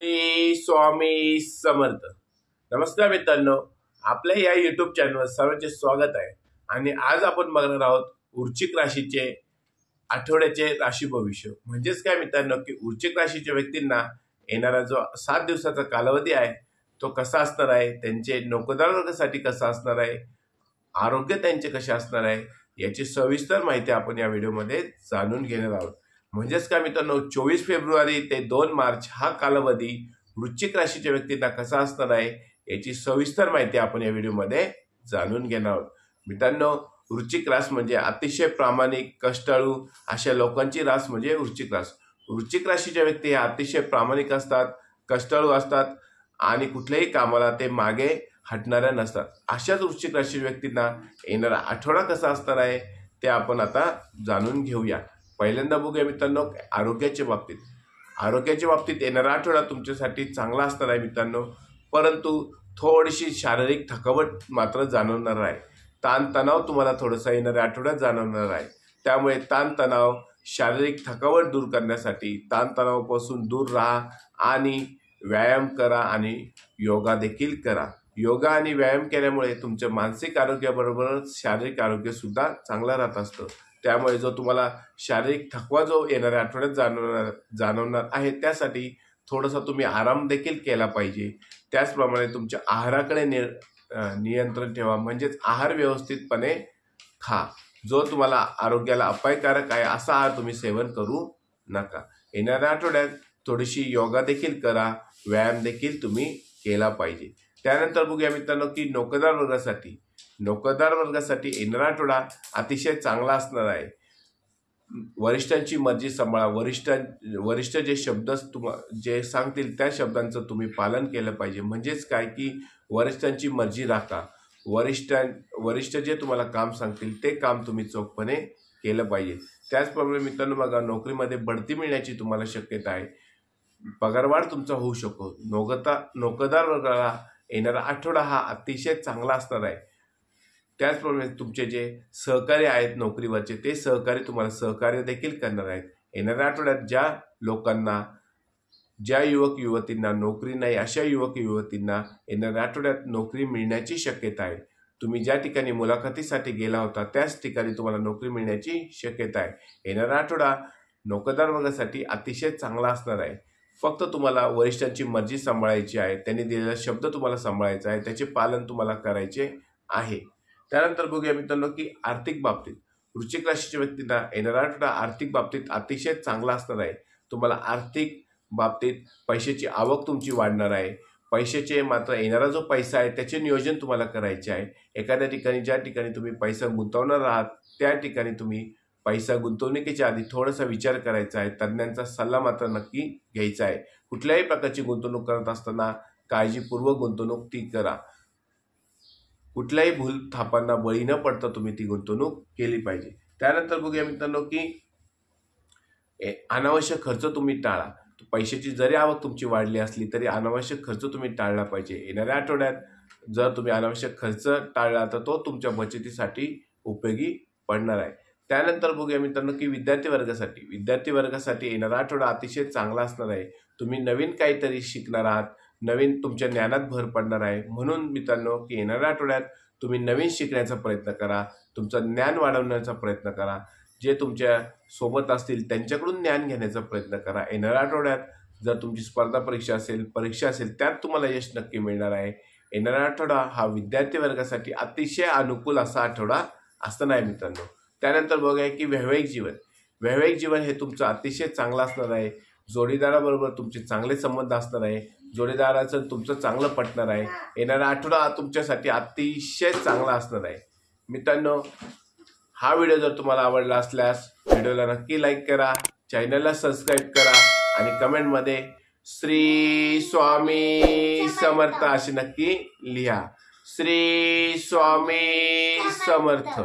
श्री स्वामी समर्थ. नमस्कार मित्रांनो, आपल्या या युट्यूब चॅनलवर सर्वांचे स्वागत आहे. आणि आज आपण बघणार आहोत वृश्चिक राशीचे आठवड्याचे राशी भविष्य. म्हणजेच काय मित्रांनो, की वृश्चिक राशीच्या व्यक्तींना येणारा जो 7 दिवसाचा कालावधी आहे तो कसा असणार आहे, त्यांचे नोकरदार वर्गासाठी कसा असणार आहे, आरोग्य त्यांचे कसे असणार आहे, याची सविस्तर माहिती आपण या व्हिडिओमध्ये जाणून घेणार आहोत. म्हणजेच काय मित्रांनो, 24 फेब्रुवारी ते 2 मार्च हा कालावधी वृश्चिक राशीच्या व्यक्तींना कसा असणार आहे याची सविस्तर माहिती आपण या व्हिडिओमध्ये जाणून घेणार आहोत. मित्रांनो, वृश्चिक रास म्हणजे अतिशय प्रामाणिक, कष्टाळू अशा लोकांची रास म्हणजे वृश्चिक रास. वृश्चिक राशीच्या व्यक्ती ह्या अतिशय प्रामाणिक असतात, कष्टाळू असतात आणि कुठल्याही कामाला ते मागे हटणाऱ्या नसतात. अशाच वृश्चिक राशी व्यक्तींना येणारा आठवडा कसा असणार आहे ते आपण आता जाणून घेऊया. पहिल्यांदा बघूया मित्रांनो, आरोग्याच्या बाबतीत येणारा आठवडा तुमच्यासाठी चांगला असणार आहे मित्रांनो, परंतु थोडीशी शारीरिक थकावट मात्र जाणवणार आहे. ताणतणाव तुम्हाला थोडासा येणाऱ्या आठवड्यात जाणवणार आहे. त्यामुळे ताणतणाव, शारीरिक थकावट दूर करण्यासाठी ताणतणावापासून दूर राहा आणि व्यायाम करा आणि योगा देखील करा. योगा आणि व्यायाम केल्यामुळे तुमच्या मानसिक आरोग्याबरोबरच शारीरिक आरोग्य सुद्धा चांगलं राहत असतं. त्यामुळे जो तुम्हाला शारीरिक थकवा जो येणाऱ्या आठवड्यात जाणवणार आहे त्यासाठी थोडासा तुम्ही आराम देखील केला पाहिजे. त्याचप्रमाणे तुमच्या आहाराकडे नियंत्रण ठेवा. म्हणजेच आहार व्यवस्थितपणे खा. जो तुम्हाला आरोग्याला अपायकारक आहे असा आहार तुम्ही सेवन करू नका. येणाऱ्या आठवड्यात थोडीशी योगा देखील करा, व्यायाम देखील तुम्ही केला पाहिजे. त्यानंतर बघूया मित्रांनो, की नोकरदार वर्गासाठी येणारा आठवडा अतिशय चांगला असणार आहे. वरिष्ठांची मर्जी सांभाळा. वरिष्ठ जे शब्द जे सांगतील त्या शब्दांचं तुम्ही पालन केलं पाहिजे. म्हणजेच काय, की वरिष्ठांची मर्जी राखा. वरिष्ठ जे तुम्हाला काम सांगतील ते काम तुम्ही चोखपणे केलं पाहिजे. त्याचप्रमाणे मित्रांनो बघा, नोकरीमध्ये बढती मिळण्याची तुम्हाला शक्यता आहे. पगारवाढ तुमचा होऊ शकतो. नोकरदार वर्गाला येणारा आठवडा हा अतिशय चांगला असणार आहे. त्याचप्रमाणे तुमचे जे सहकारी आहेत नोकरीवरचे, ते सहकारी तुम्हाला सहकार्य देखील करणार आहेत. येणाऱ्या आठवड्यात ज्या युवक युवतींना नोकरी नाही अशा युवक युवतींना येणाऱ्या आठवड्यात नोकरी मिळण्याची शक्यता आहे. तुम्ही ज्या ठिकाणी मुलाखतीसाठी गेला होता त्याच ठिकाणी तुम्हाला नोकरी मिळण्याची शक्यता आहे. येणारा आठवडा नोकरदार वर्गासाठी अतिशय चांगला असणार आहे. फक्त तुम्हाला वरिष्ठांची मर्जी सांभाळायची आहे. त्यांनी दिलेला शब्द तुम्हाला सांभाळायचा आहे, त्याचे पालन तुम्हाला करायचे आहे. त्यानंतर बघूया मित्रांनो, की आर्थिक बाबतीत वृश्चिक राशीच्या व्यक्तींना येणारा आठवडा आर्थिक बाबतीत अतिशय चांगला असणार आहे. तुम्हाला आर्थिक बाबतीत पैशाची आवक तुमची वाढणार आहे. पैशाचे मात्र येणारा जो पैसा आहे त्याचे नियोजन तुम्हाला करायचे आहे. एखाद्या ठिकाणी ज्या ठिकाणी तुम्ही पैसा गुंतवणार आहात त्या ठिकाणी तुम्ही पैसा गुंतवणुकीच्या आधी थोडासा विचार करायचा आहे. तज्ज्ञांचा सल्ला मात्र नक्की घ्यायचा आहे. कुठल्याही प्रकारची गुंतवणूक करत असताना काळजीपूर्वक गुंतवणूक ती करा. कुठल्याही भूलथापांना बळी न पडता तुम्ही ती गुंतवणूक केली पाहिजे. त्यानंतर बघूया मित्रांनो, की अनावश्यक खर्च तुम्ही टाळा. पैशाची जरी आवक तुमची वाढली असली तरी अनावश्यक खर्च तुम्ही टाळला पाहिजे. येणाऱ्या आठवड्यात जर तुम्ही अनावश्यक खर्च टाळला तर तो तुमच्या बचतीसाठी उपयोगी पडणार आहे. त्यानंतर बघूया मित्रांनो, की विद्यार्थी वर्गासाठी येणारा आठवडा अतिशय चांगला असणार आहे. तुम्ही नवीन काहीतरी शिकणार आहात, नवीन तुमच्या ज्ञानात भर पडणार आहे. म्हणून मित्रांनो, की येणाऱ्या आठवड्यात तुम्ही नवीन शिकण्याचा प्रयत्न करा, तुमचं ज्ञान वाढवण्याचा प्रयत्न करा. जे तुमच्या सोबत असतील त्यांच्याकडून ज्ञान घेण्याचा प्रयत्न करा. येणाऱ्या आठवड्यात जर तुमची स्पर्धा परीक्षा असेल त्यात तुम्हाला यश नक्की मिळणार आहे. येणारा आठवडा हा विद्यार्थी वर्गासाठी अतिशय अनुकूल असा आठवडा असणार आहे मित्रांनो. त्यानंतर बघूया, की वैवाहिक जीवन हे तुमचं अतिशय चांगलं असणार आहे. जोडीदाराबरोबर तुमचे चांगले संबंध असणार आहे. जोडीदाराचं तुमचं चांगलं पटणार आहे. येणारा आठवडा तुमच्यासाठी अतिशय चांगला असणार आहे. मित्रांनो, हा व्हिडिओ जर तुम्हाला आवडला असल्यास व्हिडिओला नक्की लाईक करा, चॅनलला सबस्क्राईब करा आणि कमेंटमध्ये श्री स्वामी समर्थ असे नक्की लिहा. श्री स्वामी समर्थ.